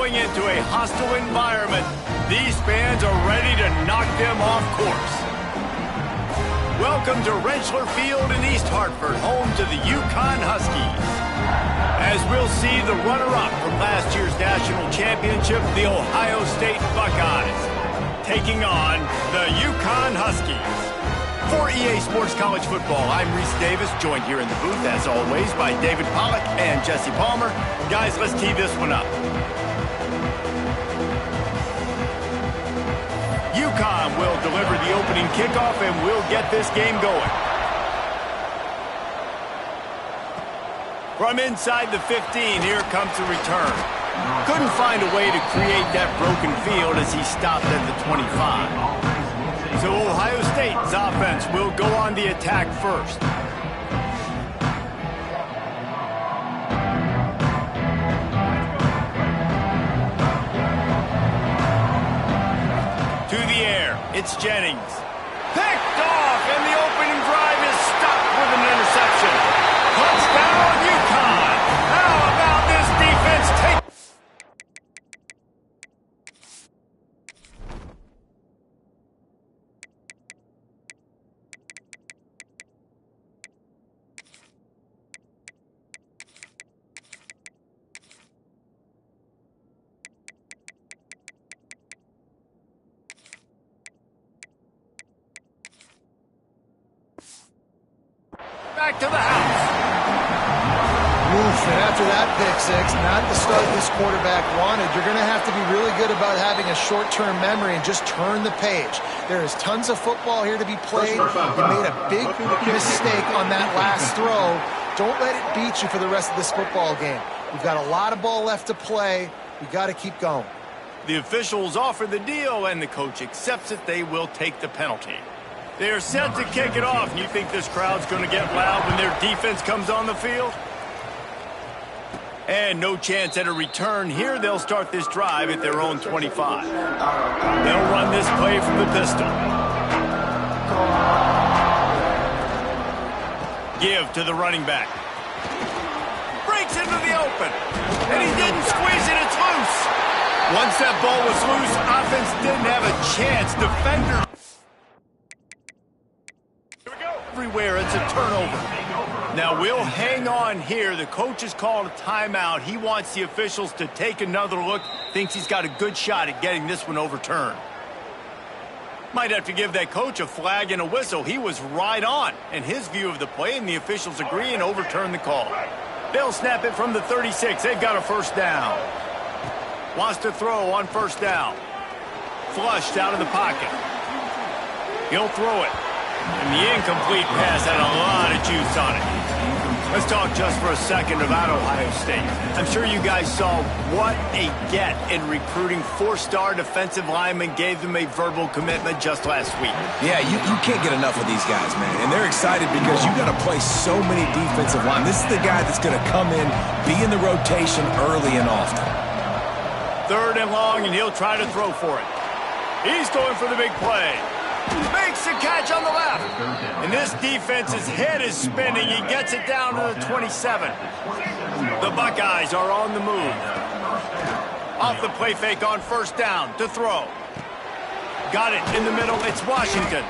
Going into a hostile environment, these fans are ready to knock them off course. Welcome to Rentschler Field in East Hartford, home to the UCONN Huskies. As we'll see the runner-up from last year's national championship, the Ohio State Buckeyes, taking on the UCONN Huskies. For EA Sports College Football, I'm Reese Davis, joined here in the booth, as always, by David Pollack and Jesse Palmer. Guys, let's tee this one up. UCONN will deliver the opening kickoff, and we'll get this game going. From inside the 15, here comes the return. Couldn't find a way to create that broken field as he stopped at the 25. So Ohio State's offense will go on the attack first. To the air, it's Jennings. Picked off, and the opening drive is stopped with an interception. Touchdown, UCONN! How about this defense take... Back to the house. Oof, and after that pick six, not the start this quarterback wanted. You're going to have to be really good about having a short-term memory and just turn the page. There is tons of football here to be played. You made a big mistake on that last throw. Don't let it beat you for the rest of this football game. We've got a lot of ball left to play. We've got to keep going. The officials offer the deal, and the coach accepts it. They will take the penalty. They are set to kick it off, and you think this crowd's going to get loud when their defense comes on the field? And no chance at a return here. They'll start this drive at their own 25. They'll run this play from the pistol. Give to the running back. Breaks into the open. And he didn't squeeze it. It's loose. Once that ball was loose, offense didn't have a chance. Defender... Everywhere, it's a turnover. Now we'll hang on here. The coach has called a timeout. He wants the officials to take another look. Thinks he's got a good shot at getting this one overturned. Might have to give that coach a flag and a whistle. He was right on in his view of the play, and the officials agree and overturn the call. They'll snap it from the 36. They've got a first down. Wants to throw on first down. Flushed out of the pocket. He'll throw it. And the incomplete pass had a lot of juice on it. Let's talk just for a second about Ohio State. I'm sure you guys saw what a get in recruiting. Four-star defensive linemen, gave them a verbal commitment just last week. Yeah, you can't get enough of these guys, man. And they're excited because you got to play so many defensive line. This is the guy that's going to come in, be in the rotation early and often. Third and long, and he'll try to throw for it. He's going for the big play. Makes the catch on the left. And this defense's head is spinning. He gets it down to the 27. The Buckeyes are on the move. Off the play fake on first down to throw. Got it in the middle. It's Washington.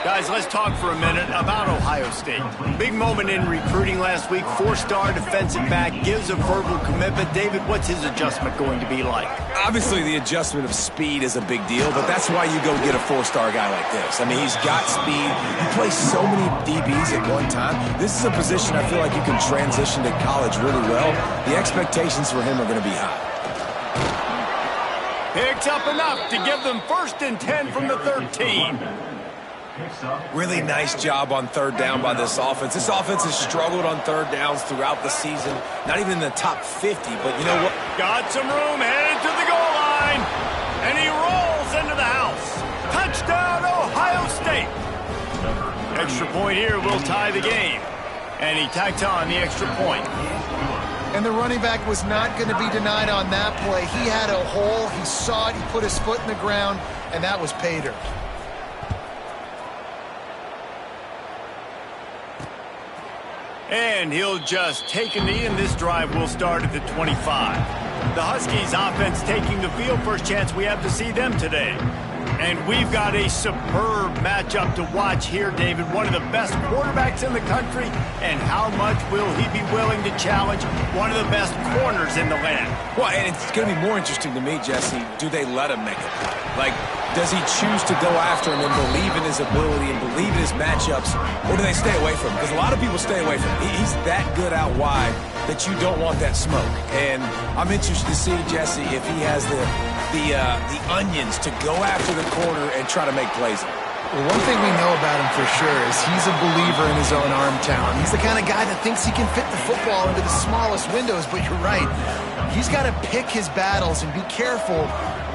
Guys, let's talk for a minute about Ohio State. Big moment in recruiting last week. Four-star defensive back gives a verbal commitment. David, what's his adjustment going to be like? Obviously, the adjustment of speed is a big deal, but that's why you go get a four-star guy like this. I mean, he's got speed. He plays so many DBs at one time. This is a position I feel like you can transition to college really well. The expectations for him are going to be high. Picks up enough to give them first and 10 from the 13. Really nice job on third down by this offense. This offense has struggled on third downs throughout the season. Not even in the top 50, but you know what? Got some room, headed to the goal line. And he rolls into the house. Touchdown, Ohio State. Extra point here will tie the game. And he tacks on the extra point. And the running back was not going to be denied on that play. He had a hole. He saw it. He put his foot in the ground, and that was pay dirt. And he'll just take a knee, and this drive will start at the 25. The Huskies offense taking the field, first chance we have to see them today. And we've got a superb matchup to watch here, David. One of the best quarterbacks in the country, and how much will he be willing to challenge one of the best corners in the land? Well, and it's going to be more interesting to me, Jesse, do they let him make a play? Like, does he choose to go after him and believe in his ability and believe in his matchups, or do they stay away from him? Because a lot of people stay away from him. He's that good out wide that you don't want that smoke. And I'm interested to see, Jesse, if he has the onions to go after the corner and try to make plays. Well, one thing we know about him for sure is he's a believer in his own arm talent. He's the kind of guy that thinks he can fit the football into the smallest windows, but you're right. He's got to pick his battles and be careful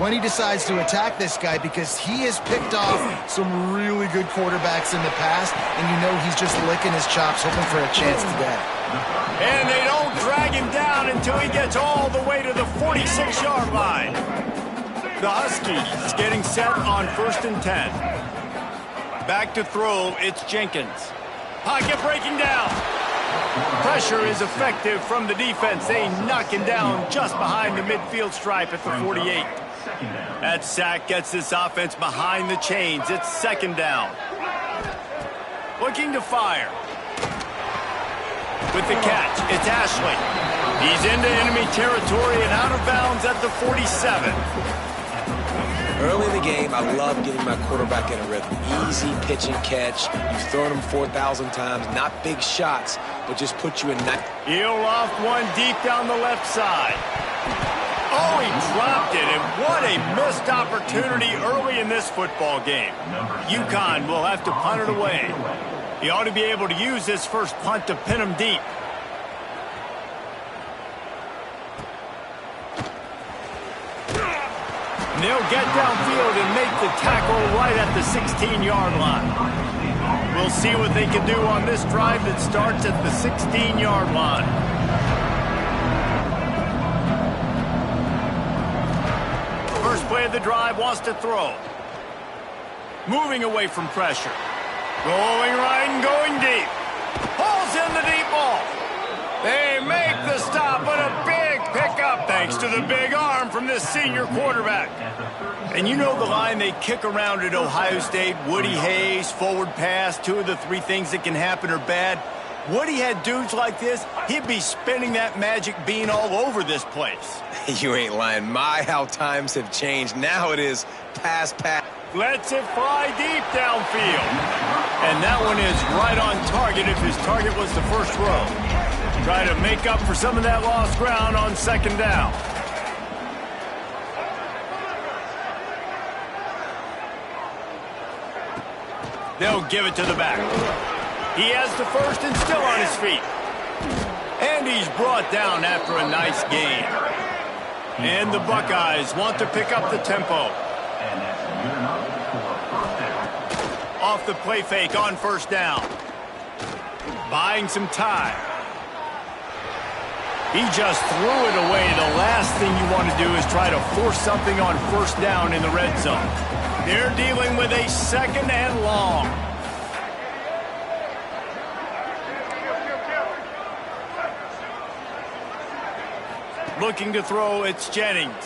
when he decides to attack this guy, because he has picked off some really good quarterbacks in the past, and you know he's just licking his chops, hoping for a chance today. And they don't drag him down until he gets all the way to the 46-yard line. The Huskies getting set on 1st and 10. Back to throw, it's Jenkins. Pocket breaking down. Pressure is effective from the defense. They knock him down just behind the midfield stripe at the 48. That sack gets this offense behind the chains. It's 2nd down. Looking to fire. With the catch, it's Ashley. He's into enemy territory and out of bounds at the 47. Early in the game, I love getting my quarterback in a rhythm. Easy pitch and catch. You've thrown him 4,000 times. Not big shots, but just put you in that. He'll loft one deep down the left side. Oh, he dropped it, and what a missed opportunity early in this football game. UConn will have to punt it away. He ought to be able to use this first punt to pin him deep. They'll get downfield and make the tackle right at the 16-yard line. We'll see what they can do on this drive that starts at the 16-yard line. First play of the drive, wants to throw. Moving away from pressure. Rolling right and going deep. Pulls in the deep ball. They make the stop, but a big pickup thanks to the big arm from this senior quarterback. And you know the line they kick around at Ohio State, Woody Hayes, forward pass, 2 of the 3 things that can happen are bad. Woody had dudes like this, he'd be spinning that magic bean all over this place. You ain't lying. My, how times have changed. Now it is pass. Lets it fly deep downfield. And that one is right on target if his target was the first row. Try to make up for some of that lost ground on 2nd down. They'll give it to the back. He has the first and still on his feet. And he's brought down after a nice gain. And the Buckeyes want to pick up the tempo. Off the play fake on 1st down. Buying some time. He just threw it away. The last thing you want to do is try to force something on 1st down in the red zone. They're dealing with a 2nd and long. Looking to throw, it's Jennings.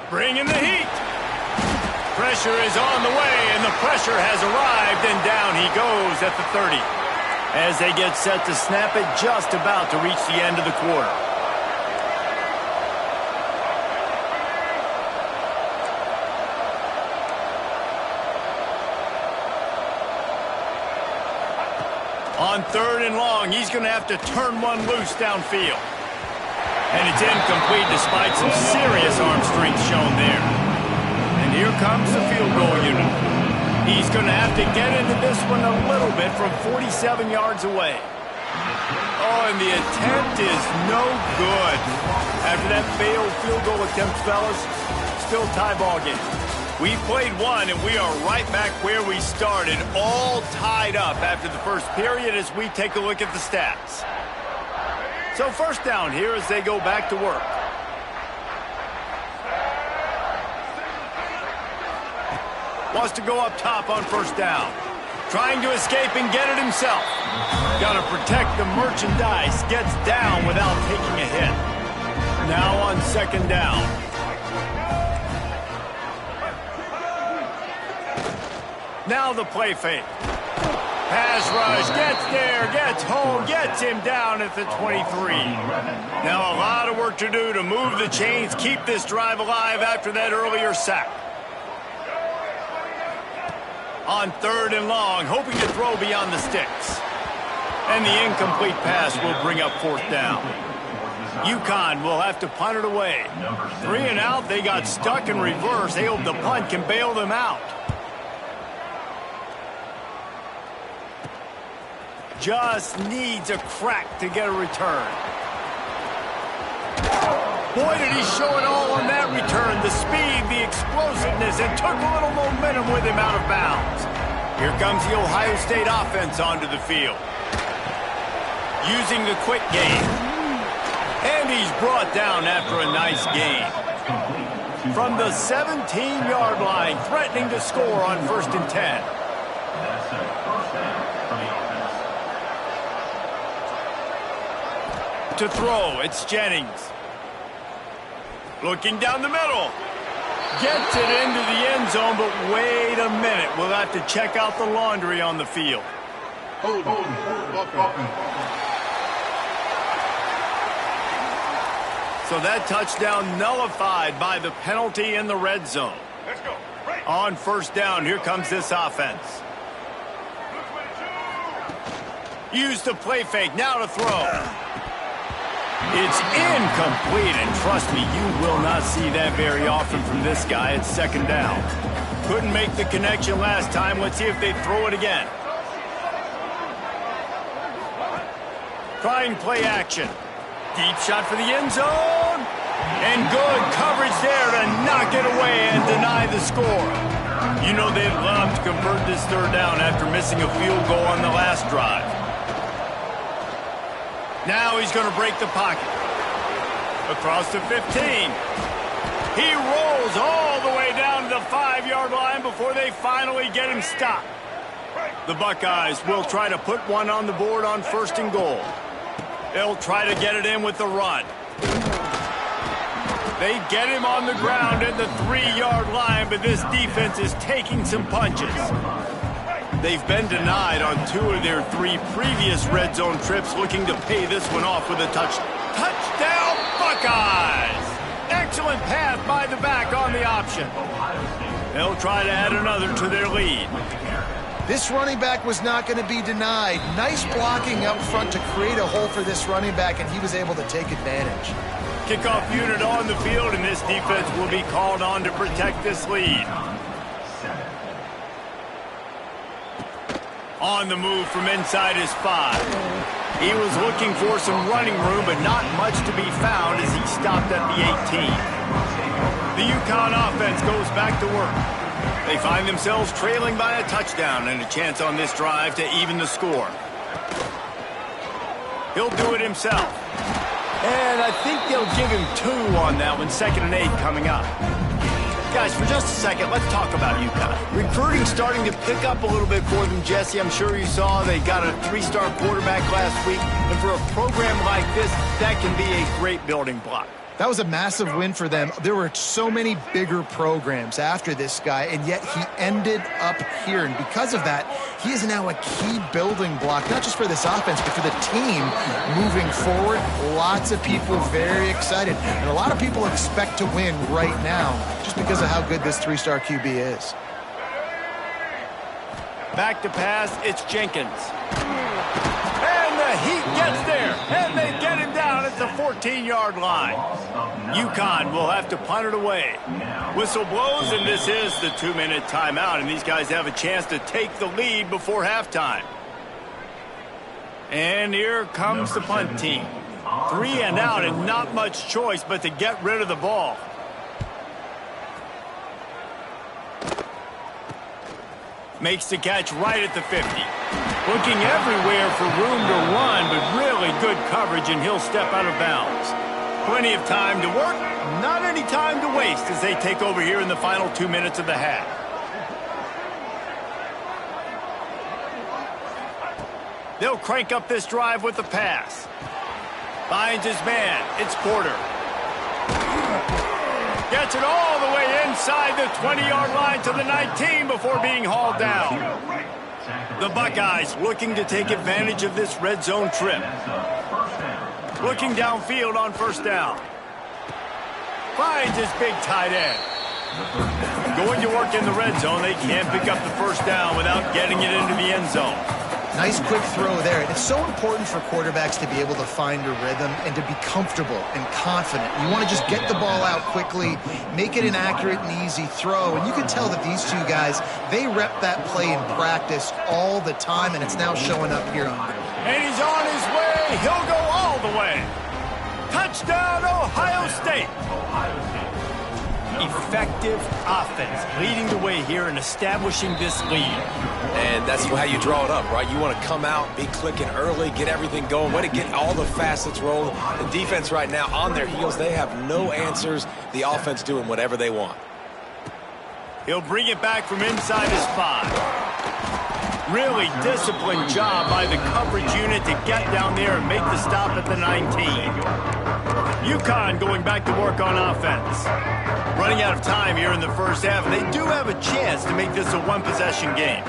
Bringing the heat. Pressure is on the way, and the pressure has arrived, and down he goes at the 30. As they get set to snap it, just about to reach the end of the quarter. On 3rd and long, he's going to have to turn one loose downfield. And it's incomplete despite some serious arm strength shown there. And here comes the field goal unit. He's going to have to get into this one a little bit from 47 yards away. Oh, and the attempt is no good. After that failed field goal attempt, fellas, still tie ball game. We played one, and we are right back where we started, all tied up after the first period as we take a look at the stats. So 1st down here as they go back to work. Wants to go up top on 1st down. Trying to escape and get it himself. Got to protect the merchandise. Gets down without taking a hit. Now on second down. Now the play fake. Pass rush, gets there, gets home, gets him down at the 23. Now a lot of work to do to move the chains, keep this drive alive after that earlier sack. On third and long, hoping to throw beyond the sticks. And the incomplete pass will bring up fourth down. UConn will have to punt it away. 3 and out, they got stuck in reverse. They hope the punt can bail them out. Just needs a crack to get a return. Boy, did he show it all on that return. The speed, the explosiveness, and took a little momentum with him out of bounds. Here comes the Ohio State offense onto the field. Using the quick game. And he's brought down after a nice gain. From the 17-yard line, threatening to score on 1st and 10. To throw, it's Jennings. Looking down the middle. Gets it into the end zone, but wait a minute. We'll have to check out the laundry on the field. So that touchdown nullified by the penalty in the red zone. Let's go. On 1st down, here comes this offense. Use the play fake, now to throw. It's incomplete, and trust me, you will not see that very often from this guy. It's 2nd down. Couldn't make the connection last time. Let's see if they throw it again. Trying play action. Deep shot for the end zone. And good coverage there to knock it away and deny the score. You know they'd love to convert this 3rd down after missing a field goal on the last drive. Now he's going to break the pocket. Across the 15. He rolls all the way down to the 5-yard line before they finally get him stopped. The Buckeyes will try to put one on the board on 1st and goal. They'll try to get it in with the run. They get him on the ground at the 3-yard line, but this defense is taking some punches. They've been denied on 2 of their 3 previous red zone trips, looking to pay this one off with a touchdown. Touchdown, Buckeyes! Excellent pass by the back on the option. They'll try to add another to their lead. This running back was not going to be denied. Nice blocking up front to create a hole for this running back, and he was able to take advantage. Kickoff unit on the field, and this defense will be called on to protect this lead. On the move from inside his 5. He was looking for some running room, but not much to be found as he stopped at the 18. The UConn offense goes back to work. They find themselves trailing by a touchdown and a chance on this drive to even the score. He'll do it himself. And I think they'll give him 2 on that one, 2nd and 8 coming up. Guys, for just a second, let's talk about UConn. Recruiting starting to pick up a little bit for them, Jesse. I'm sure you saw they got a 3-star quarterback last week. And for a program like this, that can be a great building block. That was a massive win for them. There were so many bigger programs after this guy, and yet he ended up here. And because of that, he is now a key building block, not just for this offense, but for the team moving forward. Lots of people very excited. And a lot of people expect to win right now just because of how good this 3-star QB is. Back to pass, it's Jenkins. And the heat gets there, and they get him down at the 14-yard line. UConn will have to punt it away. Whistle blows, and this is the 2-minute timeout, and these guys have a chance to take the lead before halftime. And here comes the punt team. 3 and out, and not much choice but to get rid of the ball. Makes the catch right at the 50. Looking everywhere for room to run, but really good coverage, and he'll step out of bounds. Plenty of time to work, not any time to waste as they take over here in the final 2 minutes of the half. They'll crank up this drive with the pass. Finds his man. It's Porter. Gets it all the way inside the 20-yard line to the 19 before being hauled down. The Buckeyes looking to take advantage of this red zone trip. Looking downfield on first down. Finds his big tight end. Going to work in the red zone. They can't pick up the first down without getting it into the end zone. Nice quick throw there. It's so important for quarterbacks to be able to find a rhythm and to be comfortable and confident. You want to just get the ball out quickly, make it an accurate and easy throw. And you can tell that these two guys, they rep that play in practice all the time, and it's now showing up here on field. And he's on his way. He'll go all the way. Touchdown, Ohio State. Effective offense leading the way here and establishing this lead. And that's how you draw it up, right? You want to come out, be clicking early, get everything going, way to get all the facets rolling. The defense right now on their heels, they have no answers. The offense doing whatever they want. He'll bring it back from inside his 5. Really disciplined job by the coverage unit to get down there and make the stop at the 19. UConn going back to work on offense. Running out of time here in the first half, and they do have a chance to make this a one-possession game.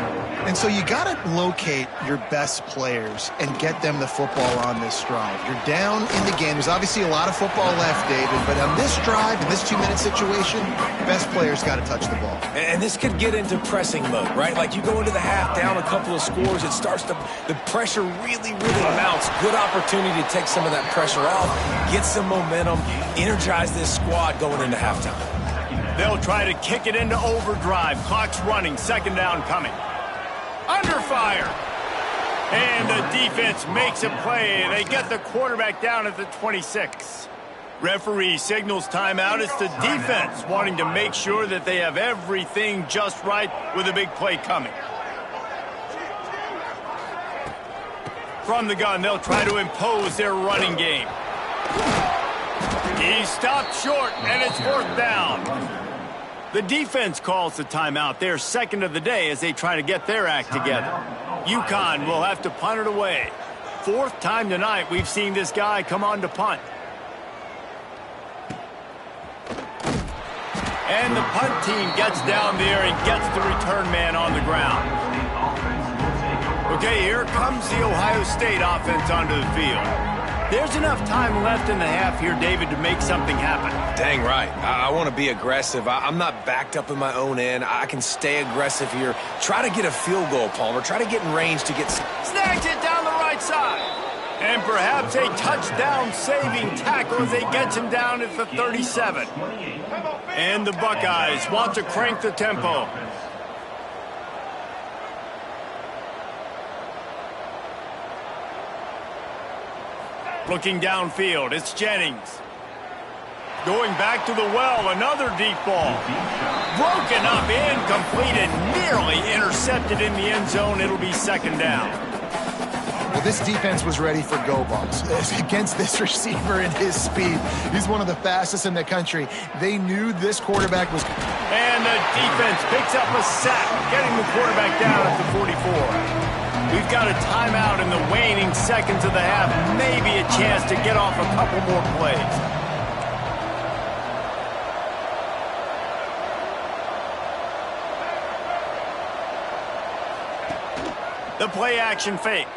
And so you got to locate your best players and get them the football on this drive. You're down in the game. There's obviously a lot of football left, David, but on this drive, in this 2-minute situation, best players got to touch the ball. And this could get into pressing mode, right? Like you go into the half down a couple of scores, it starts to, the pressure really mounts. Good opportunity to take some of that pressure off, get some momentum, energize this squad going into halftime. They'll try to kick it into overdrive. Clock's running, second down coming. Under fire. And the defense makes a play. They get the quarterback down at the 26. Referee signals timeout. It's the defense wanting to make sure that they have everything just right with a big play coming. From the gun, they'll try to impose their running game. He stopped short, and it's fourth down. The defense calls the timeout. Their second of the day as they try to get their act together. UConn will have to punt it away. Fourth time tonight we've seen this guy come on to punt. And the punt team gets down there and gets the return man on the ground. Okay, here comes the Ohio State offense onto the field. There's enough time left in the half here, David, to make something happen. Dang right. I want to be aggressive. I'm not backed up in my own end. I can stay aggressive here. Try to get a field goal, Palmer. Try to get in range to get... Snags it down the right side. And perhaps a touchdown-saving tackle as they get him down at the 37. And the Buckeyes want to crank the tempo. Looking downfield, it's Jennings. Going back to the well, another deep ball. Broken up, incomplete, and nearly intercepted in the end zone. It'll be second down. Well, this defense was ready for go balls. Against this receiver and his speed, he's one of the fastest in the country. They knew this quarterback was... And the defense picks up a sack, getting the quarterback down at the 44. We've got a timeout in the waning seconds of the half. Maybe a chance to get off a couple more plays. The play action fake.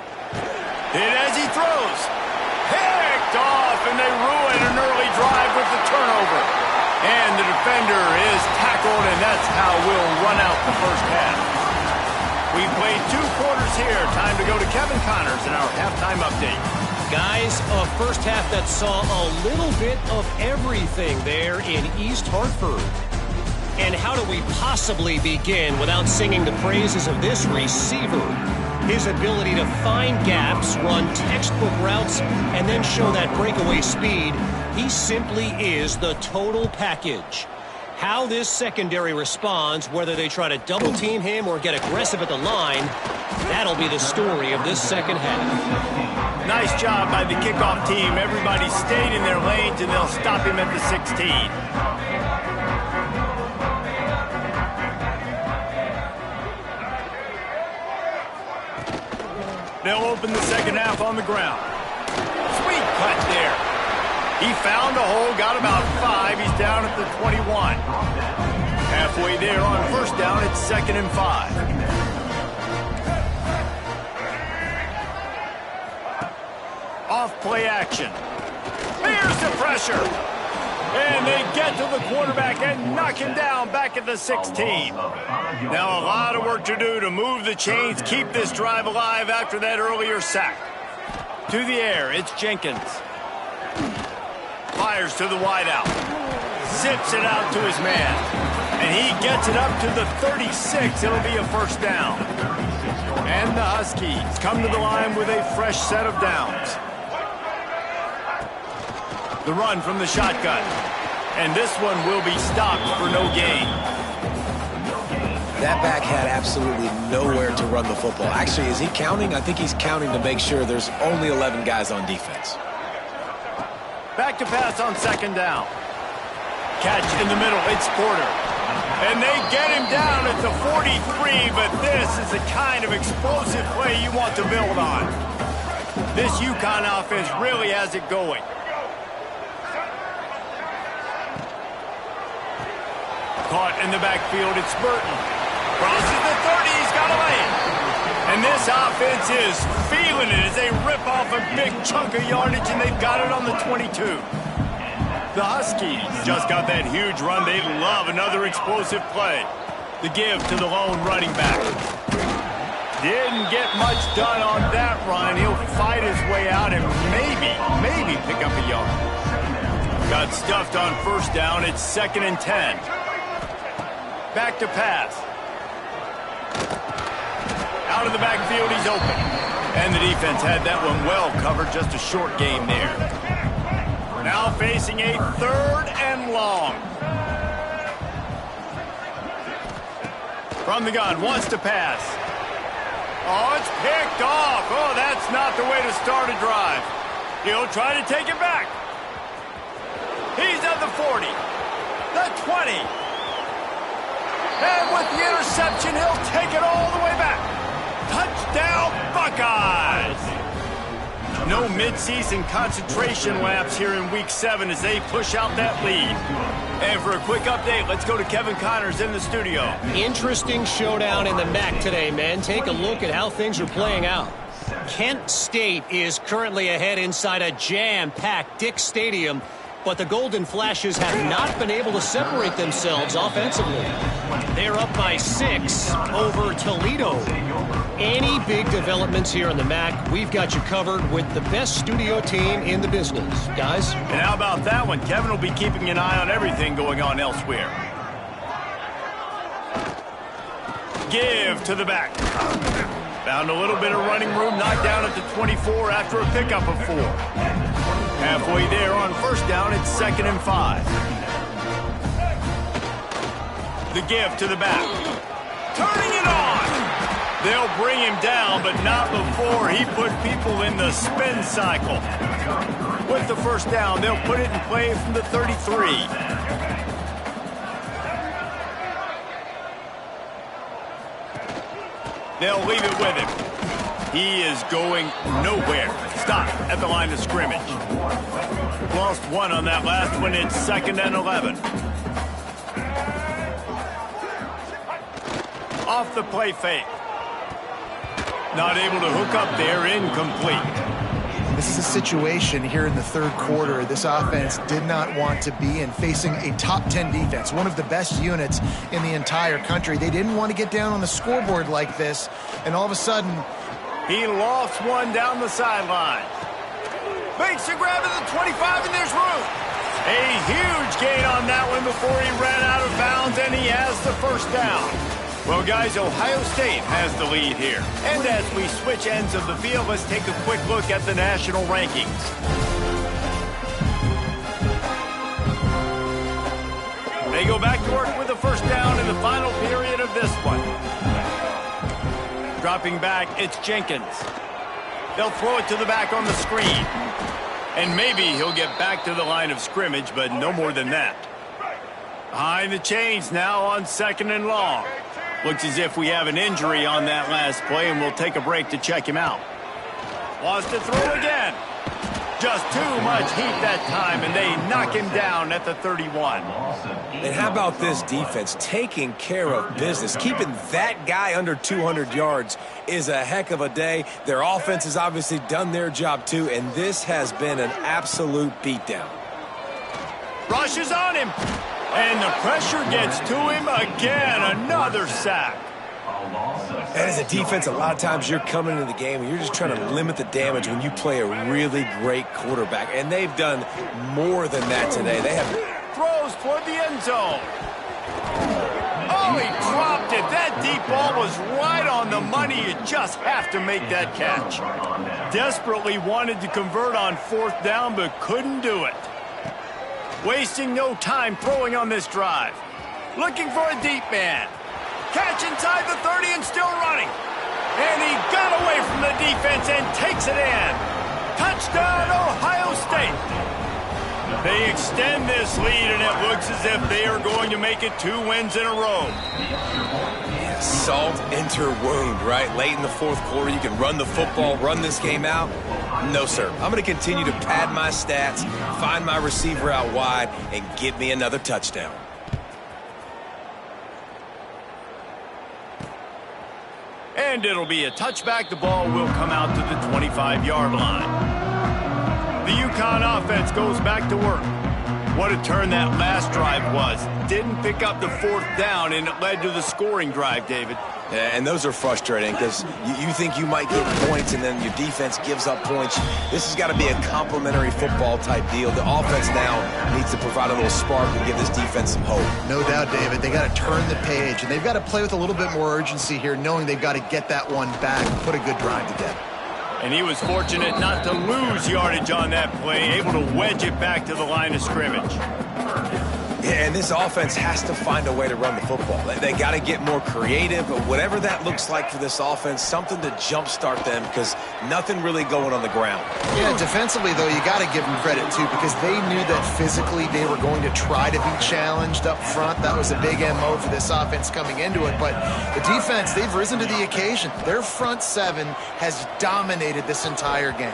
Hit as he throws. Picked off, and they ruin an early drive with the turnover. And the defender is tackled, and that's how we'll run out the first half. We've played 2 quarters here. Time to go to Kevin Connors in our halftime update. Guys, a first half that saw a little bit of everything there in East Hartford. And how do we possibly begin without singing the praises of this receiver? His ability to find gaps, run textbook routes, and then show that breakaway speed. He simply is the total package. How this secondary responds, whether they try to double-team him or get aggressive at the line, that'll be the story of this second half. Nice job by the kickoff team. Everybody stayed in their lanes, and they'll stop him at the 16. They'll open the second half on the ground. Sweet cut there. He found a hole, got about 5. He's down at the 21. Halfway there on first down, it's 2nd and 5. Off play action. Here's the pressure. And they get to the quarterback and knock him down back at the 16. Now a lot of work to do to move the chains, keep this drive alive after that earlier sack. To the air, it's Jenkins. Fires to the wideout. Zips it out to his man. And he gets it up to the 36. It'll be a first down. And the Huskies come to the line with a fresh set of downs. The run from the shotgun. And this one will be stopped for no gain. That back had absolutely nowhere to run the football. Actually, is he counting? I think he's counting to make sure there's only 11 guys on defense. Back to pass on 2nd down. Catch in the middle. It's Porter. And they get him down at the 43, but this is the kind of explosive play you want to build on. This UConn offense really has it going. Caught in the backfield, it's Burton. Crosses the 30, he's got a lane. And this offense is feeling it as they rip off a big chunk of yardage, and they've got it on the 22. The Huskies just got that huge run. They love another explosive play. The give to the lone running back. Didn't get much done on that run. He'll fight his way out and maybe pick up a yard. Got stuffed on first down. It's 2nd and 10. Back to pass. Out of the backfield, he's open. And the defense had that one well covered, just a short game there. Now facing a 3rd and long. From the gun, wants to pass. Oh, it's picked off. Oh, that's not the way to start a drive. He'll try to take it back. He's at the 40, the 20. And with the interception, he'll take it all the way back. Touchdown, Buckeyes! No midseason concentration laps here in Week 7 as they push out that lead. And for a quick update, let's go to Kevin Connors in the studio. Interesting showdown in the MAC today, men. Take a look at how things are playing out. Kent State is currently ahead inside a jam-packed Dick Stadium, but the Golden Flashes have not been able to separate themselves offensively. They're up by 6 over Toledo. Any big developments here in the MAC, we've got you covered with the best studio team in the business. Guys? And how about that one? Kevin will be keeping an eye on everything going on elsewhere. Give to the back. Found a little bit of running room, knocked down at the 24 after a pickup of 4. Halfway there on first down, it's 2nd and 5. The give to the back. Turning it on! They'll bring him down, but not before he put people in the spin cycle. With the first down, they'll put it in play from the 33. They'll leave it with him. He is going nowhere. Stop at the line of scrimmage. Lost 1 on that last one. It's 2nd and 11. Off the play fake. Not able to hook up there. Incomplete. This is a situation here in the 3rd quarter this offense did not want to be in, facing a top 10 defense, one of the best units in the entire country. They didn't want to get down on the scoreboard like this, and all of a sudden, he lost one down the sideline. Makes a grab at the 25, and there's room. A huge gain on that one before he ran out of bounds, and he has the first down. Well, guys, Ohio State has the lead here. And as we switch ends of the field, let's take a quick look at the national rankings. They go back to work with the first down in the final period of this one. Dropping back, it's Jenkins. They'll throw it to the back on the screen. And maybe he'll get back to the line of scrimmage, but no more than that. Behind the chains now on 2nd and long. Looks as if we have an injury on that last play, and we'll take a break to check him out. Wants to throw again. Just too much heat that time, and they knock him down at the 31. And how about this defense taking care of business? Keeping that guy under 200 yards is a heck of a day. Their offense has obviously done their job too, and this has been an absolute beatdown. Rushes on him, and the pressure gets to him again. Another sack. And as a defense, a lot of times you're coming into the game and you're just trying to limit the damage when you play a really great quarterback. And they've done more than that today. They have throws toward the end zone. Oh, he dropped it. That deep ball was right on the money. You just have to make that catch. Desperately wanted to convert on 4th down, but couldn't do it. Wasting no time throwing on this drive. Looking for a deep man. Catch inside the 30 and still running. And he got away from the defense and takes it in. Touchdown, Ohio State. They extend this lead, and it looks as if they are going to make it 2 wins in a row. Yeah, salt into wound, right? Late in the 4th quarter, you can run the football, run this game out. No, sir. I'm going to continue to pad my stats, find my receiver out wide, and get me another touchdown. And it'll be a touchback. The ball will come out to the 25-yard line. The UConn offense goes back to work. What a turn that last drive was. Didn't pick up the 4th down, and it led to the scoring drive, David. Yeah, and those are frustrating because you think you might get points and then your defense gives up points. This has got to be a complementary football type deal. The offense now needs to provide a little spark and give this defense some hope. No doubt, David. They got to turn the page, and they've got to play with a little bit more urgency here, knowing they've got to get that one back and put a good drive together. And he was fortunate not to lose yardage on that play, able to wedge it back to the line of scrimmage. Yeah, and this offense has to find a way to run the football. They got to get more creative, but whatever that looks like for this offense, something to jumpstart them because nothing really going on the ground. Yeah, defensively, though, you got to give them credit, too, because they knew that physically they were going to try to be challenged up front. That was a big MO for this offense coming into it, but the defense, they've risen to the occasion. Their front 7 has dominated this entire game.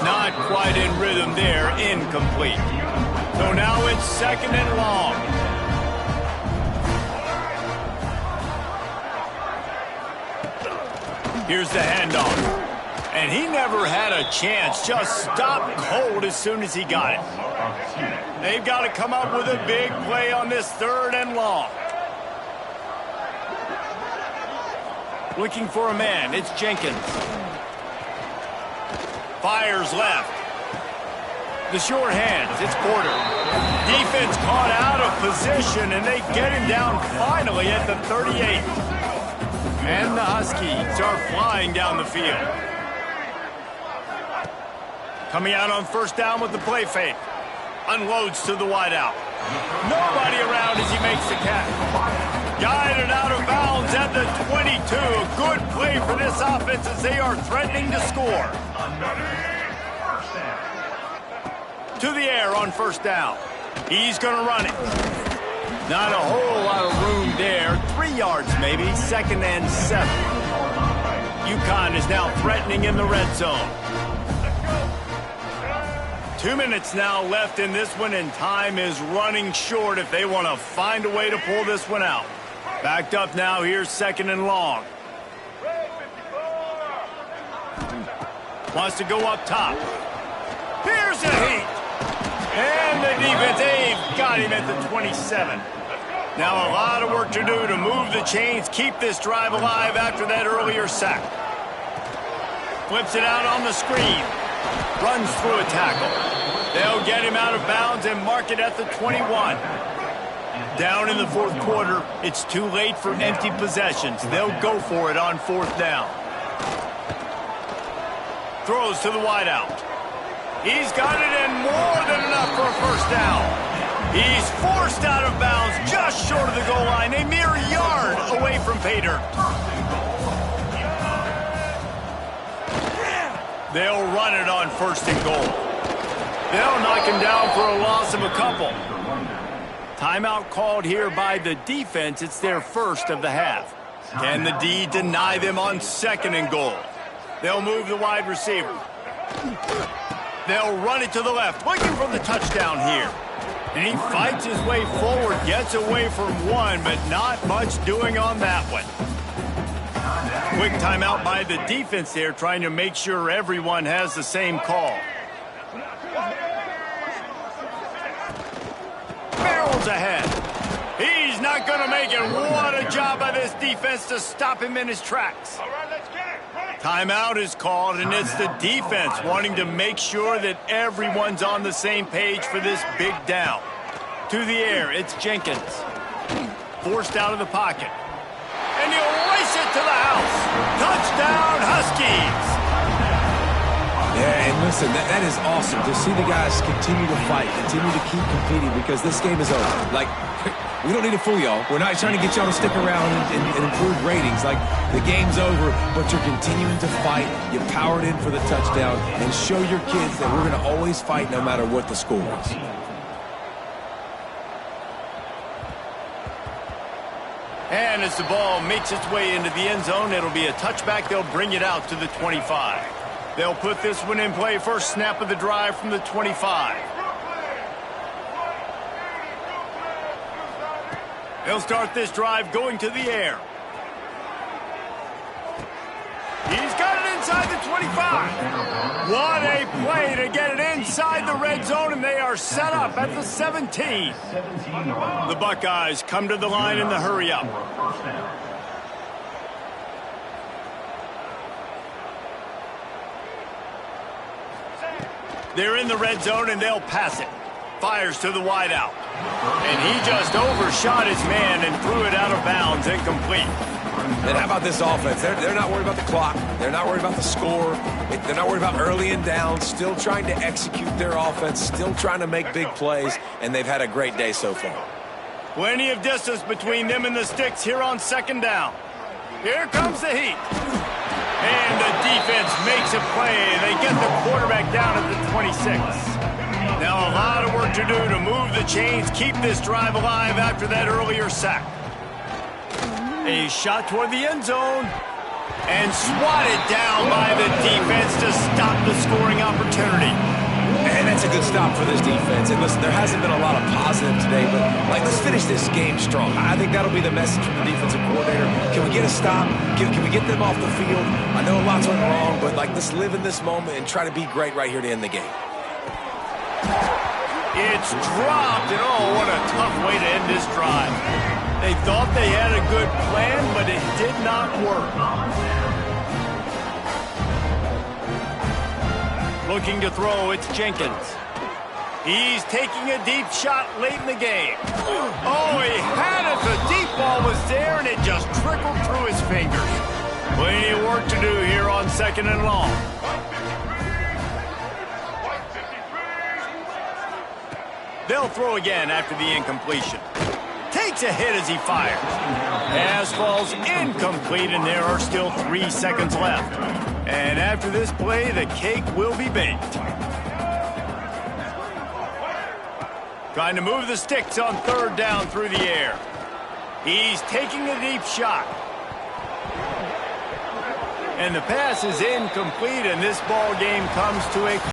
Not quite in rhythm there, incomplete. So now it's 2nd and long. Here's the handoff. And he never had a chance. Just stopped cold as soon as he got it. They've got to come up with a big play on this 3rd and long. Looking for a man. It's Jenkins. Fires left. The short hands, it's Porter. Defense caught out of position, and they get him down finally at the 38. And the Huskies are flying down the field. Coming out on 1st down with the play fake. Unloads to the wideout. Nobody around as he makes the catch. Guided out of bounds at the 22. A good play for this offense as they are threatening to score. To the air on 1st down. He's going to run it. Not a whole lot of room there. 3 yards maybe. 2nd and 7. UConn is now threatening in the red zone. 2 minutes now left in this one, and time is running short if they want to find a way to pull this one out. Backed up now. Here's 2nd and long. Wants to go up top. Here's a heat. And the defense, they've got him at the 27. Now a lot of work to do to move the chains, keep this drive alive after that earlier sack. Flips it out on the screen. Runs through a tackle. They'll get him out of bounds and mark it at the 21. Down in the 4th quarter, it's too late for empty possessions. They'll go for it on 4th down. Throws to the wideout. He's got it in more than enough for a 1st down. He's forced out of bounds just short of the goal line, a mere yard away from pay dirt. They'll run it on 1st and goal. They'll knock him down for a loss of a couple. Timeout called here by the defense. It's their 1st of the half. Can the D deny them on 2nd and goal? They'll move the wide receiver. They'll run it to the left, looking for the touchdown here. And he fights his way forward, gets away from one, but not much doing on that one. Quick timeout by the defense there, trying to make sure everyone has the same call. Barrels ahead. He's not going to make it. What a job by this defense to stop him in his tracks. Timeout is called, and it's the defense wanting to make sure that everyone's on the same page for this big down. To the air, it's Jenkins. Forced out of the pocket. And he'll race it to the house. Touchdown, Huskies! Yeah, and listen, that is awesome to see the guys continue to fight, continue to keep competing, because this game is over. Like, we don't need to fool y'all. We're not trying to get y'all to stick around and improve ratings. Like, the game's over, but you're continuing to fight. You powered in for the touchdown, and show your kids that we're going to always fight no matter what the score is. And as the ball makes its way into the end zone, it'll be a touchback. They'll bring it out to the 25. They'll put this one in play. First snap of the drive from the 25. They'll start this drive going to the air. He's got it inside the 25. What a play to get it inside the red zone, and they are set up at the 17. The Buckeyes come to the line in the hurry up. They're in the red zone, and they'll pass it. Fires to the wideout. And he just overshot his man and threw it out of bounds, incomplete. And how about this offense? They're not worried about the clock. They're not worried about the score. They're not worried about early and down. Still trying to execute their offense. Still trying to make big plays. And they've had a great day so far. Plenty of distance between them and the sticks here on second down. Here comes the heat. And the defense makes a play. They get the quarterback down at the 26. Now a lot of work to do to move the chains, keep this drive alive after that earlier sack. A shot toward the end zone. And swatted down by the defense to stop the scoring opportunity. And that's a good stop for this defense. And listen, there hasn't been a lot of positive today, but let's finish this game strong. I think that'll be the message from the defensive coordinator. Can we get a stop? Can we get them off the field? I know lots went wrong, but let's live in this moment and try to be great right here to end the game. It's dropped, and oh, what a tough way to end this drive. They thought they had a good plan, but it did not work. Looking to throw, it's Jenkins. He's taking a deep shot late in the game. Oh, he had it. The deep ball was there, and it just trickled through his fingers. Plenty of work to do here on second and long. They'll throw again after the incompletion. Takes a hit as he fires. Pass falls incomplete, and there are still 3 seconds left. And after this play, the cake will be baked. Trying to move the sticks on third down through the air. He's taking a deep shot. And the pass is incomplete, and this ball game comes to a